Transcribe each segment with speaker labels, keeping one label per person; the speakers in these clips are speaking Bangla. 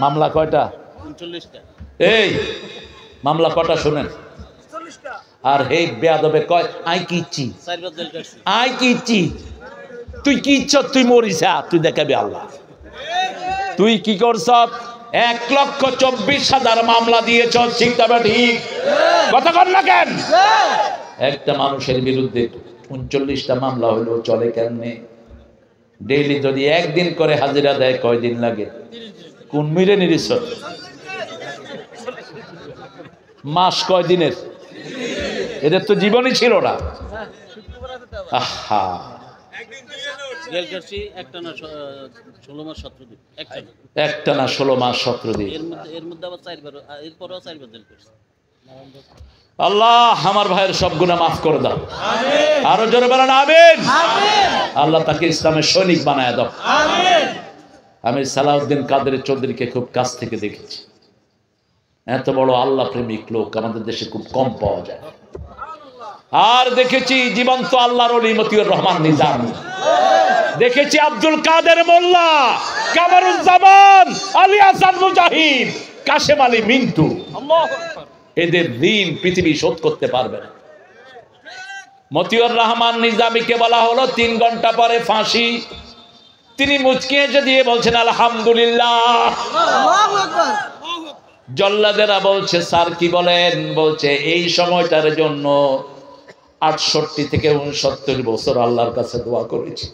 Speaker 1: মামলা কয়টা?
Speaker 2: 39টা।
Speaker 1: এই মামলা কয়টা শুনেন? আর এই বেয়াদবে কয় আই কি ইচ্ছি,
Speaker 2: 4 বার জেল কাটছি।
Speaker 1: আই কি ইচ্ছি। তুই কি ইচ্ছ? তুই মরিস, তুই দেখাবি আল্লাহ। তুই কি করছ? 1,24,000 মামলা দিয়েছ, ঠিক তবে ঠিক কথা কর না কেন? একটা মানুষের বিরুদ্ধে 39টা মামলা হইলো চলে কেমনে? ডেইলি যদি একদিন করে হাজিরা দেয় কয়দিন লাগে? কোন মিরে নিরিস? মাস কয় দিনের? এদের তো জীবনই ছিল না। আহা,
Speaker 2: জেল কাটছি একটানা 16 মাস 17 দিন।
Speaker 1: একটানা 16 মাস 17 দিন।
Speaker 2: এর মধ্যে আবার 4 বার, এরপরও 4 বার জেল কাটছি।
Speaker 1: আল্লাহ আমার ভাইয়ের সব গুনাহ মাফ করে দাও, আমিন। আরো জোরে বলেন আমিন, আমিন। আল্লাহ তাকে ইসলামের সৈনিক বানায় দাও, আমিন। আমি সালাউদ্দিন কাদের চৌধুরীকে খুব কাছ থেকে দেখেছি। এত বড় আল্লাহ প্রেমিক লোক আমাদের দেশে খুব কম পাওয়া যায়। আর দেখেছি জীবন্ত আল্লাহর ওলি মতিউর রহমান নিজামী, দেখেছি আব্দুল কাদের মোল্লা, কামরুজ্জামান, আলী হাসান মুজাহিদ, কাশেম আলী মিন্টু। এদের ঋণ পৃথিবী শোধ করতে পারবে না। মতিউর রহমান নিজামীকে বলা হলো 3 ঘন্টা পরে ফাঁসি। তিনি মুচকি হেসে দিয়ে বলছেন আলহামদুলিল্লাহ। জল্লাদেরা বলছে স্যার কি বলেন? বলছে এই সময়টার জন্য 68 থেকে 69 বছর আল্লাহর কাছে দোয়া করেছি।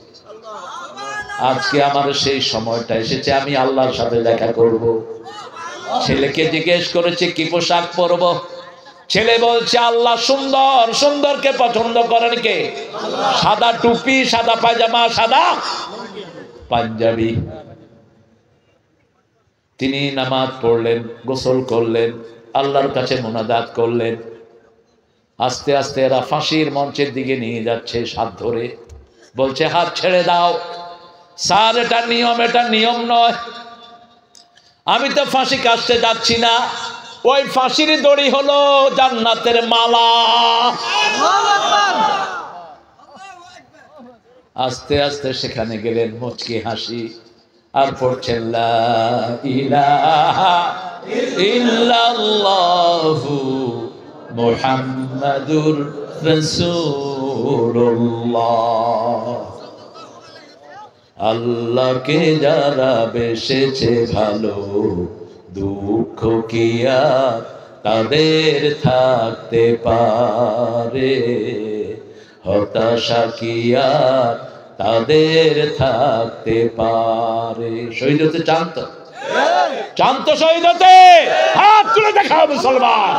Speaker 1: আজকে আমার সেই সময়টা এসেছে, আমি আল্লাহর সাথে দেখা করব। ছেলেকে জিজ্ঞেস করেছে কি পোশাক পরব? ছেলে বলছে আল্লাহ সুন্দর, সুন্দরকে পছন্দ করেন কে? সাদা টুপি, সাদা পায়জামা, সাদা পাঞ্জাবি। তিনি নামাজ পড়লেন, গোসল করলেন, আল্লাহর কাছে মোনাজাত করলেন। আস্তে আস্তে এরা ফাঁসির মঞ্চের দিকে নিয়ে যাচ্ছে, হাত ধরে বলছে হাত ছেড়ে দাও। স্যার এটা নিয়ম, এটা নিয়ম নয়। আমি তো ফাঁসি কাটতে যাচ্ছি না, ওই ফাঁসির দড়ি হলো জান্নাতের মালা। আস্তে আস্তে সেখানে গেলেন, মুচকি হাসি আর পড়ছেন লা ইলাহা ইল্লাল্লাহু মুহাম্মাদুর রাসূলুল্লাহ। আল্লাহকে যারা বেসেছে ভালো, দুঃখ কি আর তাদের থাকতে পারে? হতাশা কি আর তাদের থাকতে পারে? শহীদ হতে চান তো? চান তো শহীদ হতে? হাত তুলে দেখাও মুসলমান।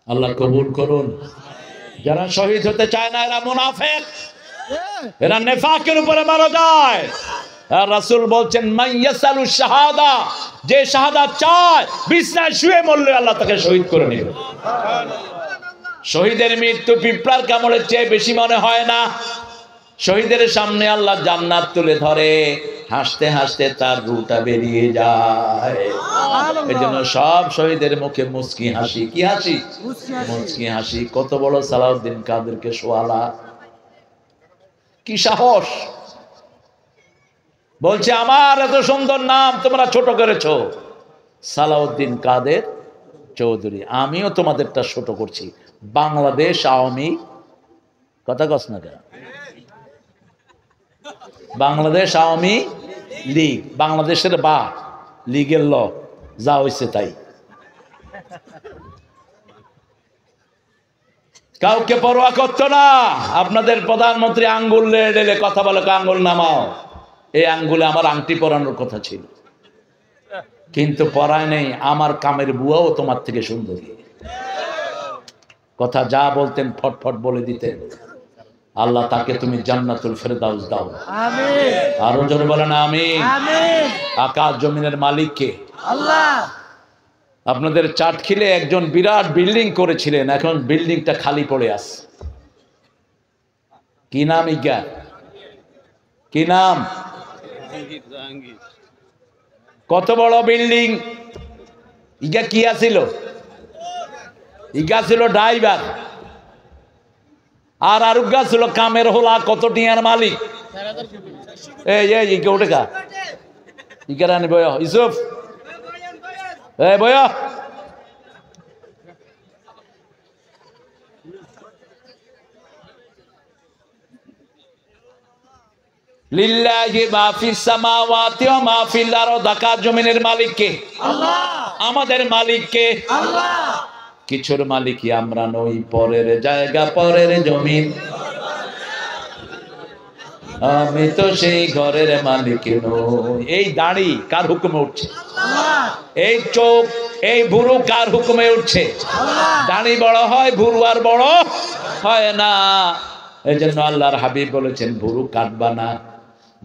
Speaker 1: আল্লাহ কবুল করুন। যারা শহীদ হতে চায় না এরা মুনাফিক, এরা নেফাকের উপরে মারা যায়। আর রাসূল বলছেন মাইয়াসালু শাহাদা, যে শাহাদাত চায় বিছনায় শুয়ে মরলে আল্লাহ তাকে শহীদ করে নেবে। শহীদের মৃত্যু পিঁপড়ার কামড়ের চেয়ে বেশি মনে হয় না। শহীদের সামনে আল্লাহ জান্নাত তুলে ধরে, হাসতে হাসতে তার রুটা বেরিয়ে যায়। এজন্য সব শহীদের মুখে মুচকি হাসি। কি হাসি? মুচকি হাসি। কত বড় সালাউদ্দিন কাদেরকে শোয়ালা, কি সাহস! বলছে আমার এত সুন্দর নাম তোমরা ছোট করেছো, সালাউদ্দিন কাদের চৌধুরী। আমিও তোমাদেরটা ছোট করছি, বাংলাদেশ আওয়ামী, কথা কস না কেন? বাংলাদেশ আওয়ামী লীগ, বাংলাদেশের বা লীগের ল যা হয়েছে তাই। কাউকে পরোয়া করতো না। আপনাদের প্রধানমন্ত্রী আঙ্গুল লেড়ে কথা বলে, আঙ্গুল নামাও। এই আঙ্গুলে আমার আংটি পরানোর কথা ছিল, কিন্তু পরায় নেই। আমার কামের বুয়াও তোমার থেকে সুন্দরী। কথা যা বলতেন ফটফট বলে দিতেন। আল্লাহ তাকে তুমি জান্নাতুল ফেরদাউস দাও, আমিন। আরো জোরে বলেন আমিন, আমিন। আকাশ জমিনের মালিক কে? আল্লাহ। আপনাদের চাটখিলে একজন বিরাট বিল্ডিং করেছিলেন, এখন বিল্ডিংটা খালি পড়ে আছে। কি নাম? ইজ্ঞা কি নাম?
Speaker 2: জাহাঙ্গীর।
Speaker 1: কত বড় বিল্ডিং। ইগা কি আছিল? ইগা ছিল ড্রাইভার, আর আরুগা ছিল কামের হোলা। কত টিয়ার মালিক? এই ইকে উঠে গা ইকে রানি বয় ইসুফ, এই বয়। লিল্লাহি মা ফিস সামাওয়াতি ওয়া মা ফিল আরদ। আকাশ জমিনের মালিক কে? আল্লাহ। আমাদের মালিক কে? আল্লাহ। কিছুর মালিকই আমরা নই, পরের জায়গা পরের জমিন। আমি তো সেই ঘরের মালিক নই। এই দাড়ি কার হুকুমে উঠছে? এই চোখ, এই ভুরু কার হুকুমে উঠছে? দাড়ি বড় হয়, ভুরু আর বড় হয় না। এই জন্য আল্লাহর হাবিব বলেছেন ভুরু কাটবা না,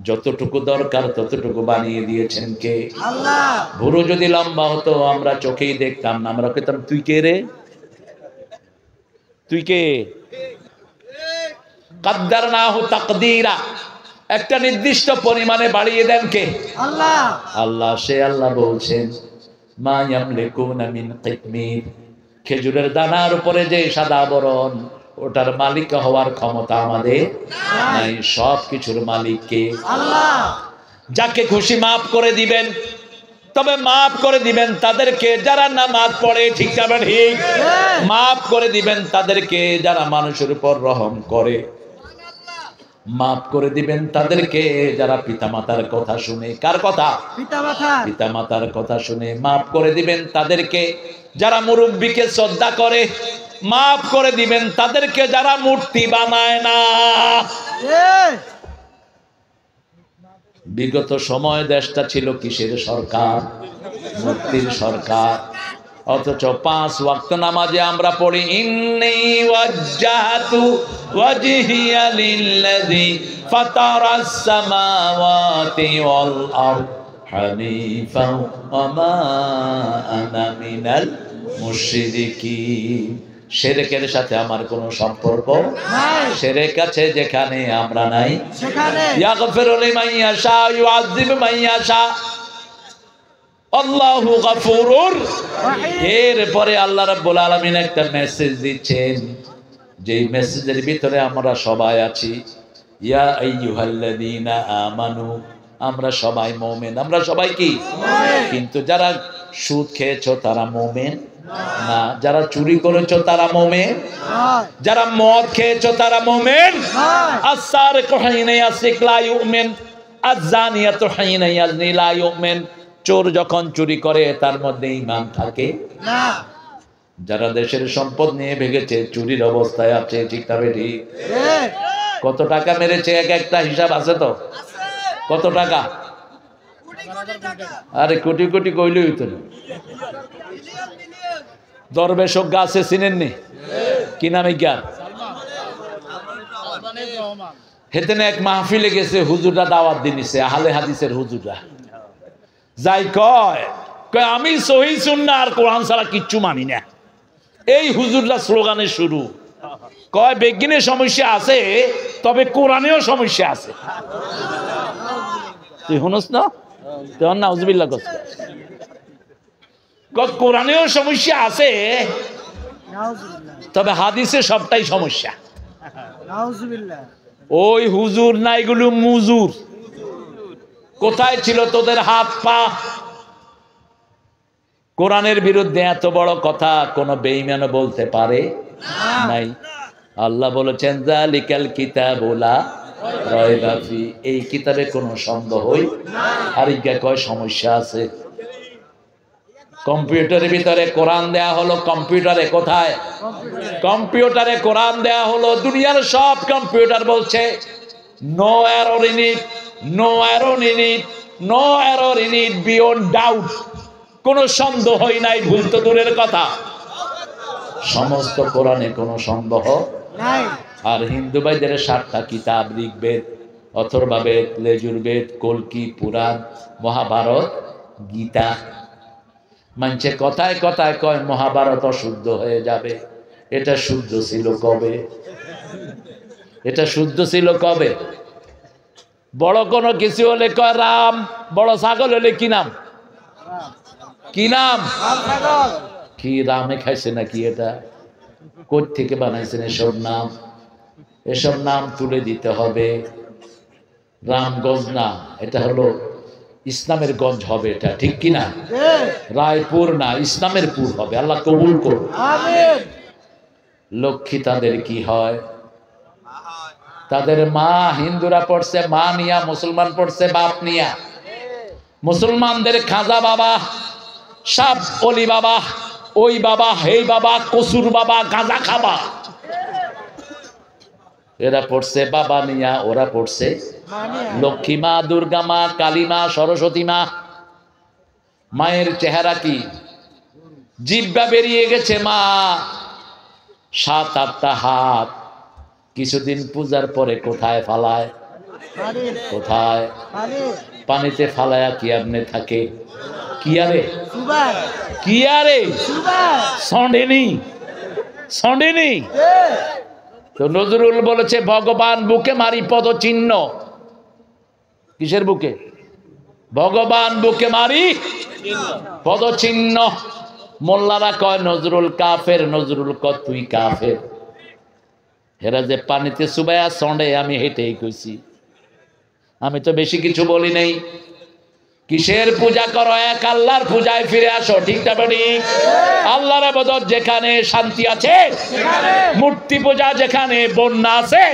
Speaker 1: যতটুকু দরকার ততটুকু বানিয়ে দিয়েছেন কে? আল্লাহ। ভুরু যদি লম্বা হতো আমরা চোখেই দেখতাম না, আমরা কইতাম তুই কে রে, তুই কে? কাদ্দারনাহু তাকদীরা, একটা নির্দিষ্ট পরিমাণে বাড়িয়ে দেন কে? আল্লাহ। আল্লাহ, সে আল্লাহ বলছেন মা ইয়ামলিকুনা মিন কিতমির, খেজুরের দানার উপরে যে সাদা আবরণ, ওটার মালিক হওয়ার ক্ষমতা আমাদের নাই। সব কিছুর মালিক কে? আল্লাহ। যাকে খুশি মাফ করে দিবেন, তবে মাফ করে দিবেন তাদেরকে যারা নামাজ পড়ে, ঠিক না ঠিক? মাফ করে দিবেন তাদেরকে যারা মানুষের উপর রহম করে। মাফ করে দিবেন তাদেরকে যারা পিতামাতার কথা শুনে। কার কথা? পিতামাতার কথা শুনে। মাফ করে দিবেন তাদেরকে যারা মুরব্বীকে শ্রদ্ধা করে। মাফ করে দিবেন তাদেরকে যারা মূর্তি বানায় না। বিগত সময় দেশটা ছিল কিসের সরকার? মুক্তির সরকার। অথচ 5 ওয়াক্ত নামাজে আমরা পড়ি ইন্নী ওয়াজ্জাহতু ওয়াজহিয়া লিল্লাযী ফাতারাস সামাওয়াতি ওয়াল আরদ হানিফাও ওয়া মা আনা মিনাল মুশরিকিন। শিরকের সাথে আমার কোনো সম্পর্ক নাই। শিরক আছে যেখানে আমরা নাই সেখানে। ইয়াগফিরু লিমান ইয়াশা ইউআযযিবু মান ইয়াশা, আল্লাহু গফুরুর রহিম। এরপরে আল্লাহ রাব্বুল আলামিন একটা মেসেজ দিচ্ছেন, যেই মেসেজের ভিতরে আমরা সবাই আছি। ইয়া আইয়ুহাল্লাযীনা আমানু, আমরা সবাই মুমিন। আমরা সবাই কি? কিন্তু যারা সুদ খেয়েছো তারা মুমিন না। যারা চুরি করেছো তারা মুমিন, যারা মদ খেয়েছো তারা মুমিন। আস-সারিকু হিনা ইয়াসরিক লা ইউমিন, আয-যানিয়াতু হিনা ইয়াজনি লা ইউমিন। চোর যখন চুরি করে তার মধ্যে ঈমান থাকে না। যারা দেশের সম্পদ নিয়ে ভেগেছে চুরির অবস্থায় আছে, ঠিক না বেঠি? কত টাকা মেরেছে এক একটা হিসাব আছে তো? কত টাকা? আরে কোটি কোটি কইলেই হইতো না। দরবেশ গাছে চিনেননি? কি নামে জ্ঞান? হেতেনে এক মাহফিলে গেছে, হুজুররা দাওয়াত দিনিছে, আহলে হাদিসের হুজুররা। যাই কয় আমি সহিহ সুন্নাহ আর কোরআন ছাড়া কিচ্ছু মানি না। এই হুজুররা স্লোগানের শুরু। কয় বিজ্ঞানের সমস্যা আছে, তবে কোরআনেও সমস্যা আছে। তুই শুনস না? তুই নাউজুবিল্লাহ কস। কোরআনেও সমস্যা আছে, তবে হাদিসে সবটাই সমস্যা। ওই হুজুর না, এগুলো মুজুর। কোথায় ছিল তোদের হাত পা? কোরআনের বিরুদ্ধে এত বড় কথা কোন বেঈমান বলতে পারে নাই। আল্লাহ বলেছেন যালিকাল কিতাবু লা রাইবা ফি, এই কিতাবে কোনো সন্দেহই আর ইজ্ঞা কয় সমস্যা আছে। কম্পিউটারের ভিতরে কোরআন দেয়া হলো, কম্পিউটারে কোথায়? কম্পিউটারে কোরআন দেয়া হলো। দুনিয়ার সব কম্পিউটার বলছে no error in it, no error in it, no error in it, beyond doubt. কোনো সন্দেহই নাই, ভুল তো দূরের কথা। সমস্ত কোরআনে কোনো সন্দেহ নাই। আর হিন্দু ভাইদের 7টা কিতাব, ঋগ্বেদ, অথর্ববেদ, লেজুরবেদ, কল্কি, পুরাণ, মহাভারত, গীতা। মানুষে কথায় কথায় কয় মহাভারত অশুদ্ধ হয়ে যাবে। এটা শুদ্ধ ছিল কবে? এটা শুদ্ধ ছিল কবে? বড় কোনো কিছু হলে কয় রাম, বড় ছাগল হলে কি নাম? কি নাম? কি রামে খাইছে নাকি? এটা কোথ থেকে বানাইছেন এসব নাম? এসব নাম তুলে দিতে হবে। রামগঞ্জ না, এটা হলো ইসলামের গঞ্জ হবে, এটা ঠিক কিনা? রায়পুর না, ইসলামের পুর হবে। আল্লাহ কবুল করুন। লক্ষ্মী তাদের কি হয়? তাদের মা। হিন্দুরা পড়ছে মা নিয়া, মুসলমান পড়ছে বাপ নিয়া। মুসলমানদের খাজা বাবা, সাপ অলি বাবা, ওই বাবা, হেই বাবা, কসুর বাবা, গাঁজা খাবা। এরা পড়ছে বাবা নিয়া, ওরা পড়ছে লক্ষ্মী মা, দুর্গা মা, কালী মা, সরস্বতী মা। মায়ের চেহারা কি? জিহ্বা বেরিয়ে গেছে মা, 7-8টা হাত। কিছুদিন পূজার পরে কোথায় ফালায়? কোথায়? পানিতে ফালায়া কি আপনি থাকে? কি আরে কি আরে সন্ডেনি সন্ডেনি। তো নজরুল বলেছে ভগবান বুকে মারি পদ চিহ্ন। কিসের বুকে? ভগবান বুকে মারি পদ চিহ্ন। মোল্লারা কয় নজরুল কাফের, নজরুল কয় তুই কাফের। এরা যে পানিতে চুবায়া সন্ডে, আমি হেঁটেই কইছি, আমি তো বেশি কিছু বলি নাই। কিসের পূজা করো? এক আল্লাহর পূজায় ফিরে আসো, ঠিক না বেটি? আল্লাহর ইবাদত যেখানে শান্তি আছে, মূর্তি পূজা যেখানে বন্যা আছে।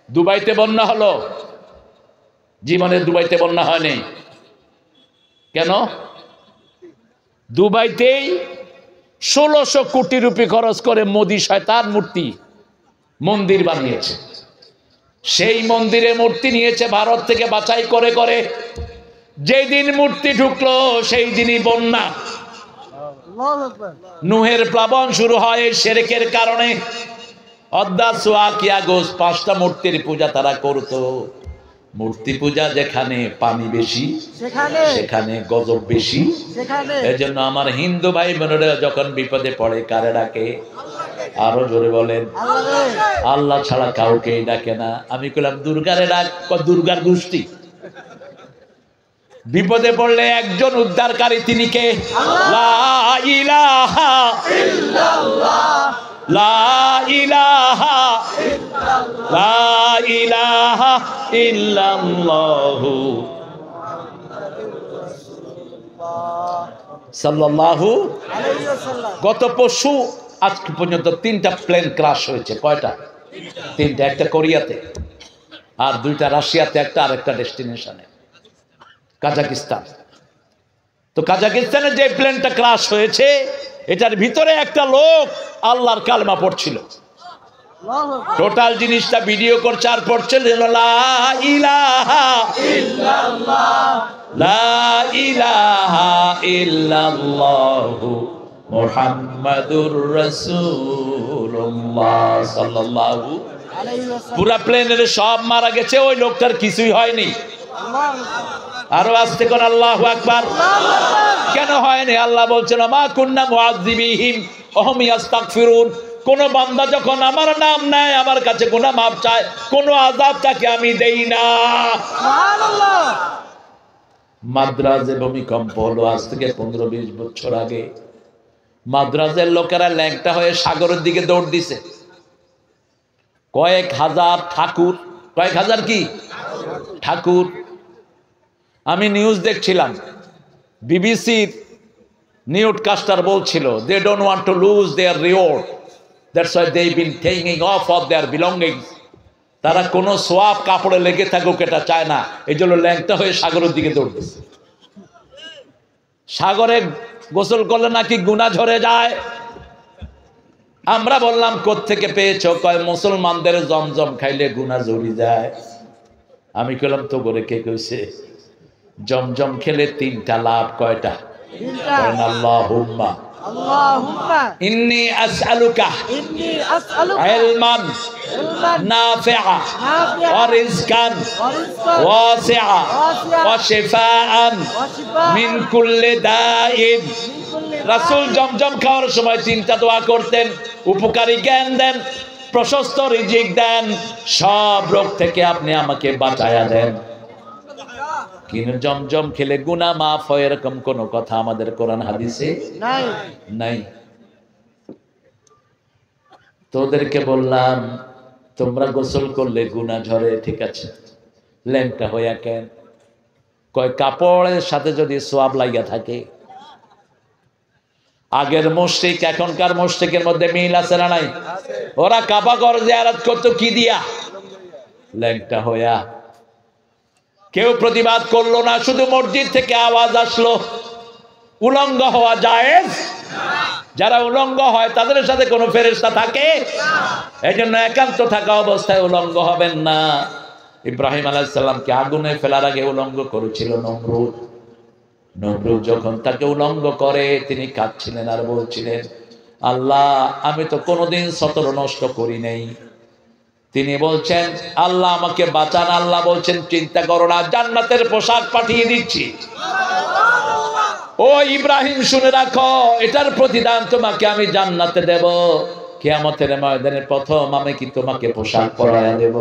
Speaker 1: দুবাইতে বন্যা হলো, জীবনে দুবাইতে বন্যা হয়নি কেন? দুবাইতেই 1600 কোটি রুপি খরচ করে মোদি শয়তান মূর্তি মন্দির বানিয়েছে। সেই মন্দিরে মূর্তি নিয়েছে ভারত থেকে বাছাই করে করে। যেই দিন মূর্তি ঢুকলো সেই দিনই বন্যা। নুহের প্লাবন শুরু হয় এই শিরকের কারণে। অদ্দাসোয়া কিয়া গোস 5টা মূর্তির পূজা তারা করতো। মূর্তি পূজা যেখানে পানি বেশি, সেখানে গজব বেশি। এই জন্য আমার হিন্দু ভাই বোনেরা যখন বিপদে পড়ে কারে ডাকে? আরো জোরে বলেন, আল্লাহ ছাড়া কাউকে ডাকে না। আমি কইলাম দুর্গারে ডাক, দুর্গার গোষ্ঠী। বিপদে পড়লে একজন উদ্ধারকারী, তিনি কে? লা ইলাহা ইল্লাল্লাহ, লা ইলাহা ইল্লাল্লাহ, লা ইলাহা ইল্লাল্লাহ সাল্লাল্লাহু আলাইহি ওয়াসাল্লাম। গত পরশু আজ পর্যন্ত 3টা প্লেন ক্রাশ হয়েছে। কয়টা? 3টা। একটা কোরিয়াতে, আর 2টা রাশিয়াতে, একটা আরেকটা ডেস্টিনেশনে কাজাকিস্তান। তো কাজাকিস্তানে যে প্লেনটা ক্রাশ হয়েছে, এটার ভিতরে একটা লোক আল্লাহর কালেমা পড়ছিল। টোটাল জিনিসটা ভিডিও করছে আর পড়ছে লা ইলাহা ইল্লাল্লাহ, লা ইলাহা ইল্লাল্লাহু মুহাম্মাদুর রাসূলুল্লাহ সাল্লাল্লাহু আলাইহি ওয়াসাল্লাম। পুরা প্লেনের সব মারা গেছে, ওই লোকটার কিছুই হয়নি। আরো আসতে কোন আল্লাহু আকবার। কেন হয়নি? আল্লাহ বলছেন মা কুন্না মুআযযিবিহিম ওয়া হুম ইস্তাগফিরুন। কোন বান্দা যখন আমার নাম নেয়, আমার কাছে গুনাহ মাফ চায়, কোন আযাব তাকে আমি দেই না। সুবহানাল্লাহ। মাদ্রাজে ভূমিকম্প হলো আজ থেকে 15-20 বছর আগে। মাদ্রাজের লোকেরা ল্যাংটা হয়ে সাগরের দিকে দৌড় দিছে। কয়েক হাজার ঠাকুর, কয়েক হাজার কি ঠাকুর। আমি নিউজ দেখছিলাম, বিবিসির নিউজকাস্টার বলছিল they don't want to lose their reward, that's why they been taking off off their belongings. তারা কোনো সোয়াব কাপড়ে লেগে থাকুক এটা চায় না, এই জন্য ল্যাংটা হয়ে সাগরের দিকে দৌড়তেছে। সাগরে গোসল করলে নাকি গুনাহ ঝরে যায়। আমরা বললাম কোত্থেকে পেয়েছো? কয় মুসলমানদের জমজম খাইলে গুনাহ ঝরে যায়। আমি কইলাম তো করে কে কইছে? জমজম খেলে 3টা লাভ। কয়টা? আল্লাহুম্মা আল্লাহুম্মা ইন্নী আসআলুকা ইলমান নাফিআ ওয়া রিজকান ওয়াসিআ ওয়া শিফাআন মিন কুল্লি দাইন। রাসূল জমজম খাওয়ার সময় 3টা দোয়া করতেন। উপকারী জ্ঞান দেন, প্রশস্ত রিজিক দেন, সব রোগ থেকে আপনি আমাকে বাঁচায়া দেন। কিন্তু জমজম খেলে গুনাহ মাফ হয় এরকম কোন কথা আমাদের কোরআন হাদিসে নাই। তোদেরকে বললাম তোমরা গোসল করলে গুনাহ ঝরে, ঠিক আছে, ল্যাংটা হইয়া কেন? কয় কাপড়ের সাথে যদি সোয়াব লাগিয়া থাকে। আগের মুশরিক এখনকার মুশরিকের মধ্যে মিল আছে না নাই? ওরা কাবা ঘর জিয়ারত করতো কি দিয়া? ল্যাংটা হইয়া। কেউ প্রতিবাদ করলো না, শুধু মসজিদ থেকে আওয়াজ আসলো উলঙ্গ হওয়া জায়েজ। যারা উলঙ্গ হয় তাদের সাথে কোনো ফেরেশতা থাকে? এজন্য একান্ত থাকা অবস্থায় উলঙ্গ হবেন না। ইব্রাহিম আলাইহিস সালামকে আগুনে ফেলার আগে উলঙ্গ করেছিল নমরুদ। নমরুদ যখন তাকে উলঙ্গ করে তিনি কাঁদছিলেন আর বলছিলেন, আল্লাহ আমি তো কোনোদিন সতর নষ্ট করি নাই। তিনি বলছেন আল্লাহ আমাকে বাঁচান। আল্লাহ বলছেন চিন্তা করো না, জান্নাতের পোশাক পাঠিয়ে দিচ্ছি। ও ইব্রাহিম শুনে রাখো, এটার প্রতিদান তোমাকে আমি জান্নাতে দেব। কিয়ামতের ময়দানে প্রথম আমি কি তোমাকে পোশাক পরায়া দেব।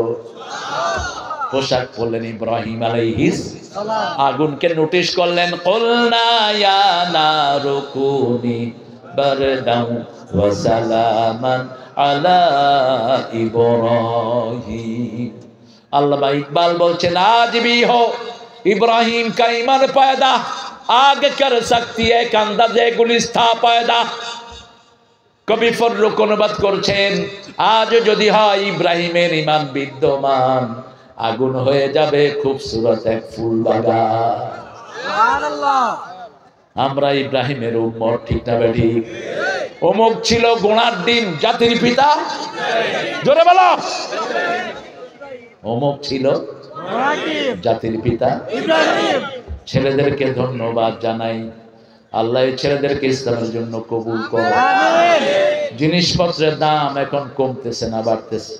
Speaker 1: পোশাক পরলেন ইব্রাহিম আলাইহিস সালাম। আগুনকে নোটিশ করলেন, কুলনা ইয়া নারু কুনি বারদান ওয়া সালামান আলা ইব্রাহিম। আল্লামা ইকবাল বলছেন আজ भी हो इब्राहिम का ईमान पैदा आग कर सकती है एक अंदाज़े गुलिस्ता पैदा। কবি ফররুক অনুবাদ করছেন আজ যদি হয় ইব্রাহিমের ঈমান বিদ্যমান, আগুন হয়ে যাবে খুবসুরত এক ফুল বাগান। সুবহানাল্লাহ। আমরা ইব্রাহিমের উম্মত, ঠিক না বেঠি? অমুক ছিল গোনার ডিম, জাতির পিতা। জোরে বলো। অমুক ছিল জাতির পিতা ইব্রাহিম। ছেলেদেরকে ধন্যবাদ জানাই, আল্লাহ ছেলেদেরকে ইসলামের জন্য কবুল করো। জিনিসপত্রের দাম এখন কমতেছে না বাড়তেছে?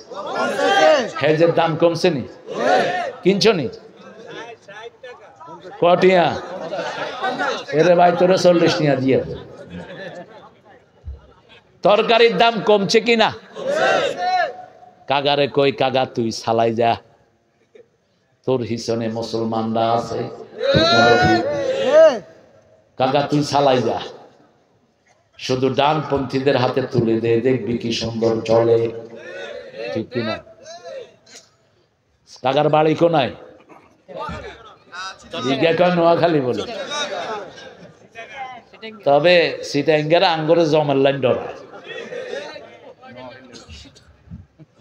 Speaker 1: হেজের দাম কমছে নি? কিনছো নি? কটিয়া? এরে ভাই তোরা 40 নিয়া দিয়ে। তরকারির দাম কমছে কিনা? কাগারে কই কাগা তুই সালাই যা, তোর হিসনে মুসলমানরা আছে। কাকা তুই সালাই যা, শুধু ডানপন্থীদের হাতে তুলে দে, দেখবি কি সুন্দর চলে, ঠিক কিনা? কাকার বাড়ি কোনায়? নোয়াখালী বলে, তবে সিটাঙ্গেরা আঙ্গরে জমের লাইন ডরায়।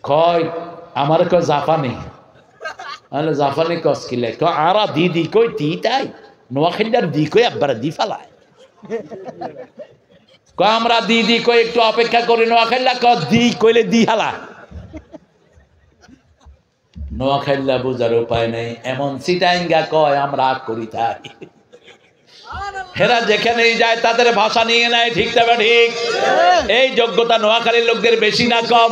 Speaker 1: কয় আমার কয় জাপানি, জাপানি কস কিলে আরা দিদি কই তি তাই নোয়াখালীর দি কই একবার দি ফেলায়। আমরা দিদি কই একটু অপেক্ষা করি, নোয়াখালীরা ক দি কইলে দি হালা। নোয়াখালীরা বোঝার উপায় নেই, এমন সিটাইঙ্গা কয় আমরা করি তাই। হেরা যেখানেই যায় তাদের ভাষা নিয়ে নেয়, ঠিক না ঠিক? এই যোগ্যতা নোয়াখালীর লোকদের বেশি না কম?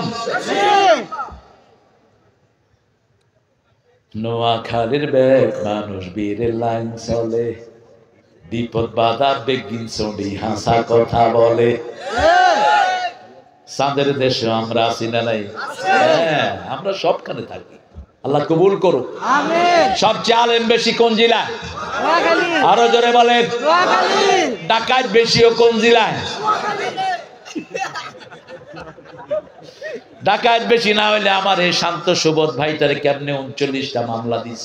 Speaker 1: নোয়াখালীর বেগ মানুষ বীরের লাইন চলে, বিপদ বাধা বেগিন চন্ডি হাসা কথা বলে। চাঁদের দেশে আমরা আছি না নাই? হ্যাঁ, আমরা সবখানে থাকি। আল্লাহ কবুল করুক। সবচেয়ে আলেম বেশি কোন জেলায়? আরো জোরে বলেন। ডাকাত বেশিও কোন জেলায়? ডাকাত বেশি না হইলে আমার এই শান্ত সুবোধ ভাইটারে কেমনে 39টা মামলা দিছ?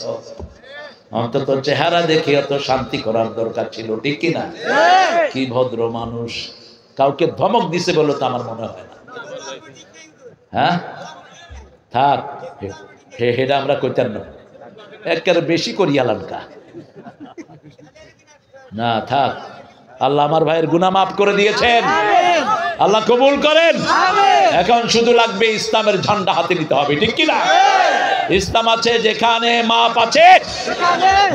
Speaker 1: অন্তত চেহারা দেখে অত শান্তি করার দরকার ছিল, ঠিক কিনা? কি ভদ্র মানুষ, কাউকে ধমক দিছে বলে তো আমার মনে হয় না। হ্যাঁ থাক, হেডা আমরা কইতাম না, একেবারে বেশি করিয়ালাম কা না, থাক। আল্লাহ আমার ভাইয়ের গুনাহ মাফ করে দিয়েছেন, আল্লাহ কবুল করেন। এখন শুধু লাগবে ইসলামের ঝান্ডা হাতে নিতে হবে, ঠিক কিনা? ইসলাম আছে যেখানে, মাপ আছে,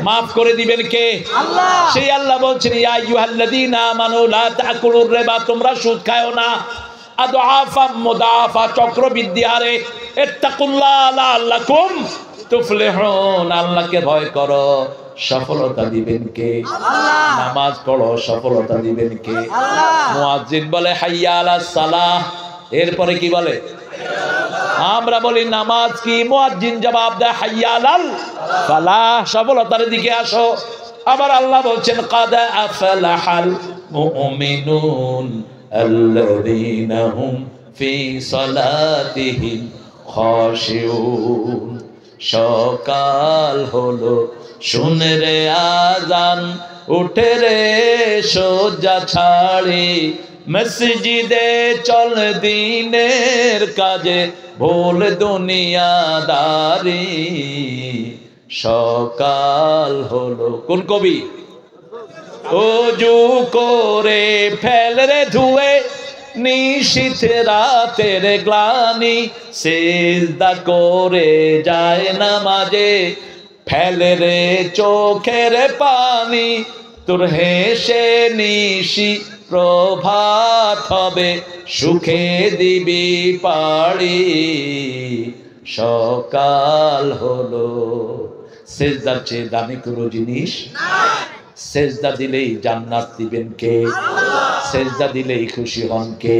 Speaker 1: মাফ করে দিবেন কে? আল্লাহ। সেই আল্লাহ বলছেন ইয়া আইয়ুহাল্লাযীনা আমানু লা তাকুলুর রিবা, তোমরা সুদ খাও না। আদআফা মুদাফা, চক্রবৃদ্ধি হারে। ইত্তাকুল্লাহ লাআল্লাকুম তুফলিহুন, আল্লাহকে ভয় করো, সফলতা দিবেন কে? আল্লাহ। নামাজ পড়ো, সফলতা দিবেন কে? আল্লাহ। মুয়াজ্জিন বলে হাইয়া আলাস সালাহ, এরপরে কি বলে? আমরা বলি নামাজ কি, মুয়াজ্জিন জবাব দেয় হাইয়া আলাল ফালাহ, সফলতার দিকে আসো। আবার আল্লাহ বলছেন কাদ আফলাহাল মুমিনুন আল্লাযীনা হুম ফি সালাতিহিম খাশিউন। সকাল হলো শুনে রে আজান, উঠে রে শয্যা ছাড়ি, মসজিদে চল দিনের কাজে, ভুল দুনিয়াদারি। সকাল হলো, কোন কবি? ওযু করে ফেল রে ধুয়ে নিশীথ রাতের গ্লানি, সিজদা করে যায় নামাজে, ফেলে রে চোখের পানি, তোর হেসে নিশি প্রভাত হবে, সুখে দিবি পাড়ি। সকাল হলো, সেজদার চেয়ে দামি কোনো জিনিস, সেজদা দিলেই জান্নাত দিবেন কে? সেজদা দিলেই খুশি হন কে?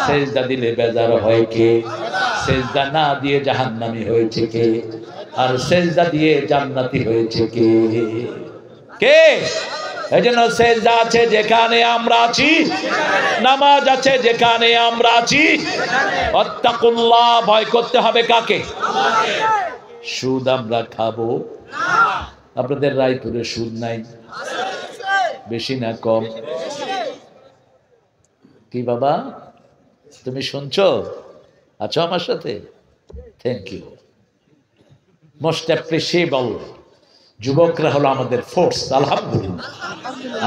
Speaker 1: সেজদা দিলে বেজার হয় কে? সেজদা না দিয়ে জাহান্নামী হয়েছে কে? আর সেজদা দিয়ে জান্নাতি হয়েছে কে? কে? এজন্য সেজদা আছে যেখানে আমরা আছি, নামাজ আছে যেখানে আমরা আছি। ওয়াত্তাকুল্লাহ, ভয় করতে হবে কাকে? সুদ আমরা খাবো? আপনাদের রায়পুরে সুদ নাই? বেশি না কম? কি বাবা তুমি শুনছো? আছো আমার সাথে? Thank you, most appreciable. যুবকরা হলো আমাদের ফোর্স, আলহামদুলিল্লাহ,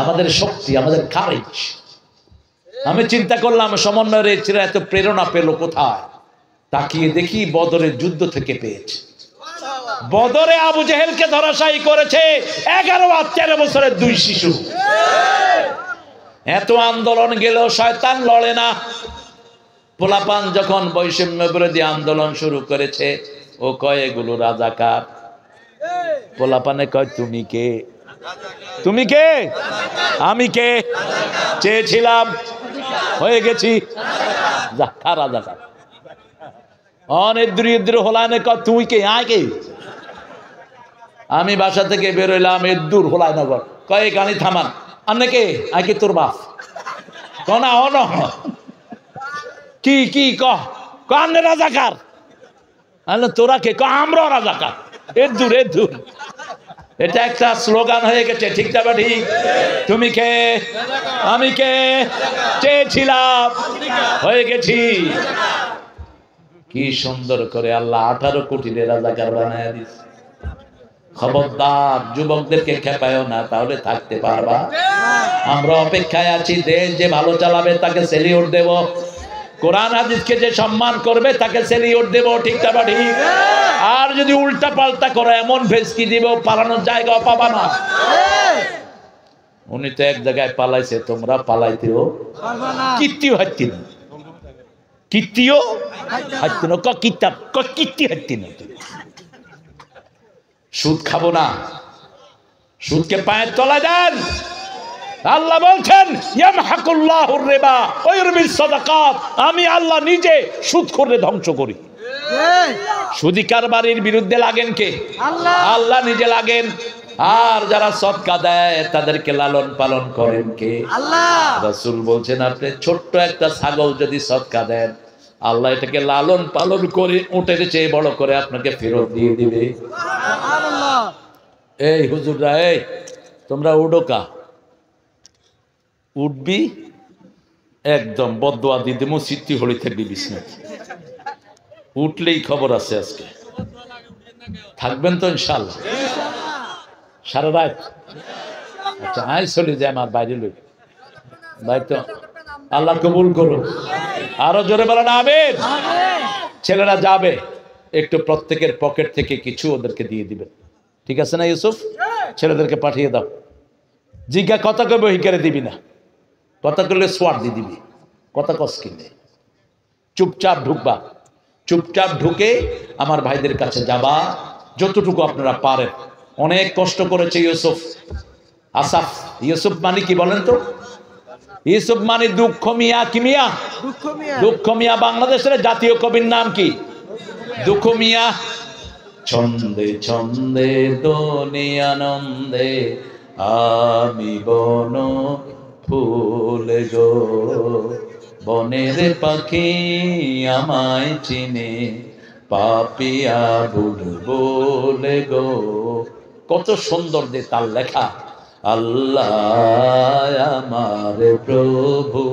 Speaker 1: আমাদের শক্তি, আমাদের কারেজ। আমি চিন্তা করলাম সমন্বয়ের এই ছেলে এত প্রেরণা পেল কোথায়? তাকিয়ে দেখি বদরের যুদ্ধ থেকে পেয়েছে। বদরে আবু জেহেলকে ধরাশায়ী করেছে 11 আর 13 বছরের 2 শিশু। এত আন্দোলন গেল, শয়তান লড়ে না। পোলাপান যখন বৈষম্য বিরোধী আন্দোলন শুরু করেছে, ও কয় এগুলো রাজাকার। পোলাপানে কয় তুমি কে? তুমি কে? আমি কে? চেয়েছিলাম, হয়ে গেছি রাজাকার। অনেক দূর হলানে কয় তুই কে? আয় কে? আমি বাসা থেকে বেরোইলাম এদুর হলাই নগর, কয় গানি থামান, আনে কে? আয় কি তোর বাপ? কনা অন কি কি কহ কানে রাজাকার? আলে তোরা কে? আমরা রাজাকার। এদুর এদুর, এটা একটা স্লোগান হয়ে গেছে, ঠিক না ঠিক? তুমি কে? আমি কে? চেয়েছিলাম, হয়ে গেছি। কি সুন্দর করে আল্লাহ 18 কোটির রাজাকার বানায় দিয়েছে। খবরদার যুবকদেরকে খেপায়ও না, তাহলে থাকতে পারবা। আমরা অপেক্ষায় আছি, দেশ যে ভালো চালাবে তাকে সেলিউট দেব, কোরআন হাদিসকে যে সম্মান করবে তাকে সেলিউট দেব, ঠিক না ঠিক? আর যদি উল্টা পাল্টা করো এমন ভেস্কি দিব পালানোর জায়গা পাবা না। উনি তো এক জায়গায় পালাইছে, তোমরা পালাইতেও কীর্তিও হাঁটতি না, কীর্তিও হাঁটতি না, কিতাব কীর্তি হাঁটতি না। সুদ খাবো না, সুদকে পায়ের তলায় দেন। আল্লাহ বলছেন ইয়ামহাকুল্লাহুর রিবা ওয়া ইউরবিস সাদাকাত, আমি আল্লাহ নিজে সুদখোরদের ধ্বংস করি। সুদী কারবারির বিরুদ্ধে লাগেন কে? আল্লাহ নিজে লাগেন। আর যারা সদকা দেয় তাদেরকে লালন পালন করেন কে? আল্লাহ। রাসূল বলছেন আপনি ছোট্ট একটা ছাগল যদি সদকা দেন, আল্লাহ এটাকে লালন পালন করে উটের চেয়ে বড় করে আপনাকে ফেরত দিয়ে দিবে। সুবহানাল্লাহ। এই হুজুররা, এই তোমরা উডোকা উঠবি, একদম বদদোয়া দিয়ে দেবো, সিদ্ধি হলি থাকবি বিছনায়, উঠলেই খবর আছে। আজকে থাকবেন তো ইনশাল্লাহ সারা রাত? আচ্ছা আয় চলে যায় আমার বাইরে লোক ভাই, তো আল্লাহ কবুল করুন। আরো জোরে বলেন আমিন। ছেলেরা যাবে, একটু প্রত্যেকের পকেট থেকে কিছু ওদেরকে দিয়ে দিবেন, ঠিক আছে না ইউসুফ? ছেলেদেরকে পাঠিয়ে দাও। জিজ্ঞা কথা কবে হিকারে দিবি না, কথা করলে সোয়ার দিয়ে দিবি, কথা কস কিনে। চুপচাপ ঢুকবা, চুপচাপ ঢুকে আমার ভাইদের কাছে যাবা, যতটুকু আপনারা পারেন। অনেক কষ্ট করেছে ইউসুফ, আসাফ। ইউসুফ মানে কি বলেন তো? ইউসুফ মানে দুঃখ মিয়া। কি মিয়া? দুঃখ মিয়া। বাংলাদেশের জাতীয় কবির নাম কি? দুঃখ মিয়া ছন্দে ছন্দে দোনে আনন্দে আমি বন ফুল গো, বনের পাখি আমায় চিনে পাপিয়া বুলবুল গো। কত সুন্দর যে তার লেখা। আল্লাহ আমার প্রভু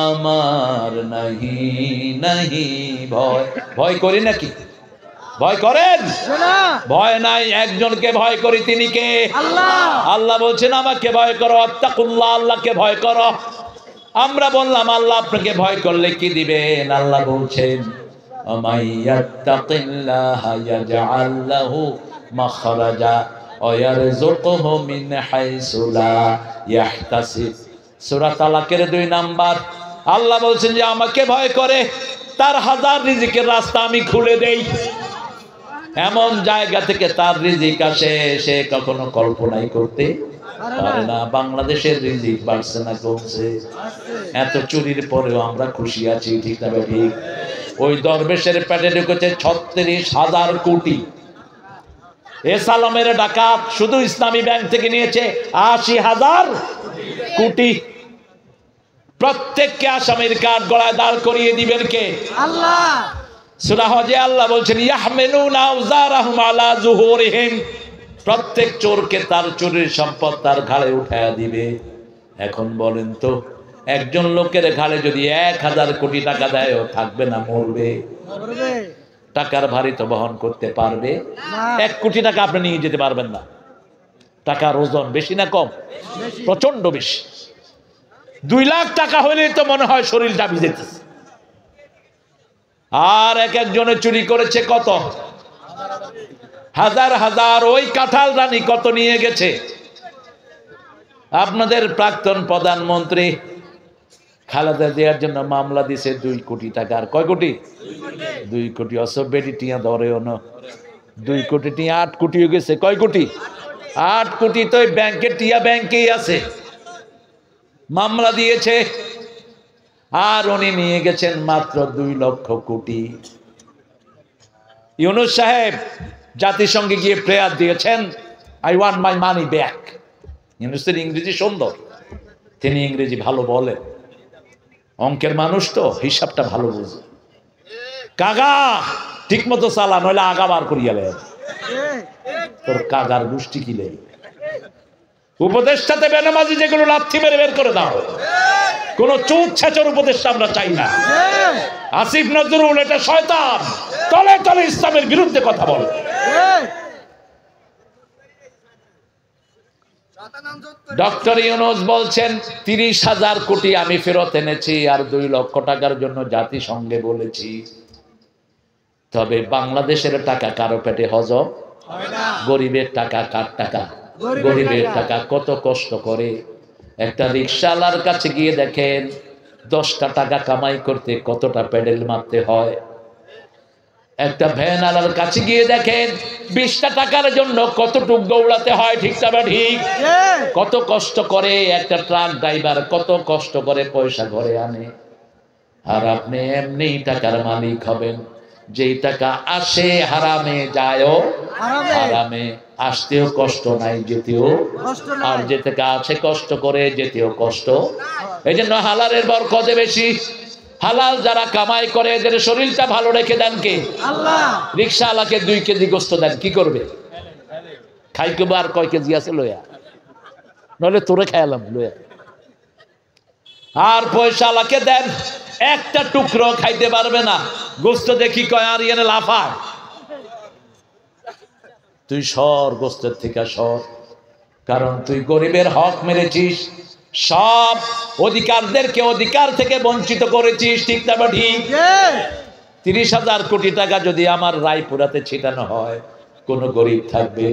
Speaker 1: আমার নাহি নাহি ভয়। ভয় করি নাকি? ভয় করেন? ভয় নাই, একজনকে ভয় করি, তিনি কে? আল্লাহ। আল্লাহ বলছেন আমাকে ভয় করো, আত্তাকুল্লাহ, আল্লাহকে ভয় করো। আমরা বললাম আল্লাহ আপনাকে ভয় করলে কি দিবেন? আল্লাহ বলছেন আমাইয়াত্তাকিল্লাহা ইয়াজআল লাহু মাখরাজা ওয়া ইয়ারযুকহু মিন হাইসু লা ইয়াহতাসিব। সূরা তালাকের 2 নাম্বার। আল্লাহ বলছেন যে আমাকে ভয় করে তার হাজার রিজিকের রাস্তা আমি খুলে দেই। এমন জায়গা থেকে তার রিজিক আসে সে কখনো কল্পনাই করতে পারে না। বাংলাদেশের রিজিক বাড়ছে না কমছে? এত চুরির পরেও আমরা খুশি আছি, ঠিক না ঠিক? ওই দরবেশের পেটে ঢুকেছে 36,000 কোটি। সালামের ডাকাত শুধু ইসলামী ব্যাংক থেকে নিয়েছে 80,000 কোটি। প্রত্যেককে আসামির কাঠ গলায় দাঁড় করিয়ে দিবেন কে? আল্লাহ। সূরা হজে আল্লাহ বলছেন ইয়াহমিলুনা আওজারাহুম আলা যুহুরিহিম। প্রত্যেক চোরকে তার চুরির সম্পদ তার ঘাড়ে উঠায়া দিবে। এখন বলেন তো, একজন লোকের ঘাড়ে যদি 1000 কোটি টাকা দেয়, ও থাকবে না মরবে? টাকার ভারী তো বহন করতে পারবে? 1 কোটি টাকা আপনি নিয়ে যেতে পারবেন না। টাকার ওজন বেশি না কম? প্রচন্ড বেশি। 2 লাখ টাকা হইলেই তো মনে হয় শরীর দাবি যেতেছে। আর একজনে চুরি করেছে কত? হাজার হাজার। ওই কাঁঠাল রানী কত নিয়ে গেছে? আপনাদের প্রাক্তন প্রধানমন্ত্রী খালেদা জিয়ার জন্য মামলা দিছে 2 কোটি টাকার। কয় কোটি? 2 কোটি। অসব বেটি টিয়া ধরেও না। 2 কোটি টিয়া 8 কোটি হয়ে গেছে। কয় কোটি? 8 কোটি। তো ব্যাংকে টিয়া ব্যাংকেই আছে। মামলা দিয়েছে আর উনি নিয়ে গেছেন মাত্র 2 লক্ষ কোটি। ইউনূস সাহেব জাতিসংঘে গিয়ে প্রেয়ার দিয়েছেন, I want my money back. ইউনূসের ইংরেজি সুন্দর, তিনি ইংরেজি ভালো বলেন। অঙ্কের মানুষ তো, হিসাবটা ভালো বুঝে। কাগা ঠিক মতো চালা, নইলে আগা বার করিয়া লেন। তোর কাগার গোষ্ঠী কি লে? উপদেষ্টাতে বেনামাজি যেগুলো লাথি মেরে বের করে দাও। কোন চুপ ছেচর উপদেষ্টা আমরা চাই না। আসিফ নজরুল এটা শয়তান, তলে তলে ইসলামের বিরুদ্ধে কথা বলে। ডক্টর ইউনূস বলছেন 30,000 কোটি আমি ফেরত এনেছি আর 2 লক্ষ টাকার জন্য জাতিসংঘে বলেছি। তবে বাংলাদেশের টাকা কারো পেটে হজম হয় না। গরিবের টাকা কার টাকা? গরিবের টাকা। কত কষ্ট করে একটা রিকশাওয়ালার কাছে গিয়ে দেখেন 10টা টাকা কামাই করতে কতটা প্যাডেল মারতে হয়। একটা ভ্যানওয়ালার কাছে গিয়ে দেখেন 20টা টাকার জন্য কতটুক দৌড়াতে হয়, ঠিক না ঠিক? কত কষ্ট করে একটা ট্রাক ড্রাইভার, কত কষ্ট করে পয়সা ঘরে আনে। আর আপনি এমনি টাকার মালিক হবেন। যেই টাকা আসে হারামে যায়ও হারামে, আসতেও কষ্ট নাই, যেতেও। আর যে টাকা আছে কষ্ট করে যেতেও কষ্ট। এই জন্য হালালের বরকত বেশি। হালাল যারা কামাই করে এদের শরীরটা ভালো রেখে দেন কে? আল্লাহ। রিকশাওয়ালাকে 2 কেজি গোস্ত দেন, কি করবে? খাইকে আর কয় কেজি আছে লয়া, নইলে তোরে খাইলাম লয়া। আর পয়সাওয়ালাকে দেন, একটা টুকরো খাইতে পারবে না। গোস্ত দেখি কয় আর এনে লাফায়। তুই সর গোস্তের থেকে সর, কারণ তুই গরিবের হক মেরেছিস, সব অধিকারদেরকে অধিকার থেকে বঞ্চিত করেছিস, ঠিক না ঠিক? 30,000 কোটি টাকা যদি আমার রায়পুরাতে ছিটানো হয়, কোন গরিব থাকবে?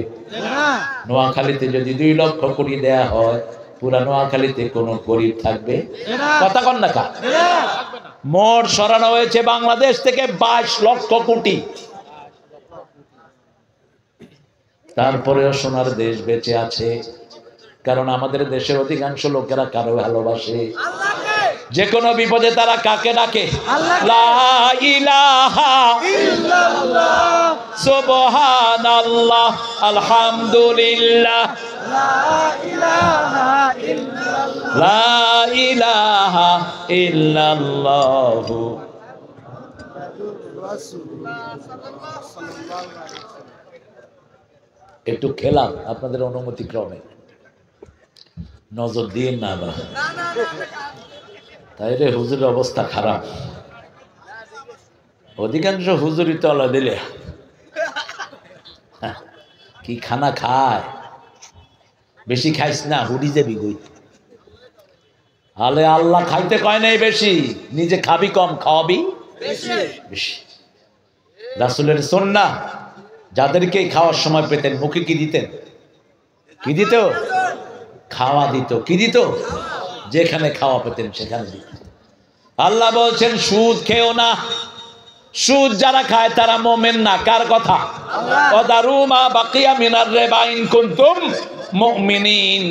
Speaker 1: নোয়াখালীতে যদি 2 লক্ষ কোটি দেয়া হয়, পুরা নোয়াখালীতে কোন গরিব থাকবে? কথা কন না কা? মোট সরানো হয়েছে বাংলাদেশ থেকে 22 লক্ষ কোটি। তারপরেও সোনার দেশ বেঁচে আছে, কারণ আমাদের দেশের অধিকাংশ লোকেরা কারো ভালোবাসে। যে কোনো বিপদে তারা কাকে ডাকে? লা ইলাহা
Speaker 3: ইল্লাল্লাহ
Speaker 1: সুবহানাল্লাহ আলহামদুলিল্লাহ
Speaker 3: লা ইলাহা ইল্লাল্লাহ
Speaker 1: লা ইলাহা ইল্লাল্লাহ। একটু খেলাম আপনাদের অনুমতি ক্রমে, নজর দিয়ে না আবার, তাই রে হুজুরের অবস্থা খারাপ। অধিকাংশ হুজুরি তলা দিলে কি খানা খায়, বেশি খাইস না হুডি যাবি গই। আলে আল্লাহ খাইতে কয় নাই বেশি, নিজে খাবি কম খাওয়াবি বেশি। রাসূলের সুন্নাহ, যাদেরকে খাওয়ার সময় পেতেন মুখে কি দিতেন? কি দিত? খাওয়া দিত। কি দিত? যেখানে খাওয়া পেতেন সেখানে দিত। আল্লাহ বলছেন সুদ খেও না, সুদ যারা খায় তারা মুমিন না। কার কথা? ওয়াদারু মা বাকিয়া মিনার রিবা ইন কুনতুম মুমিনিন।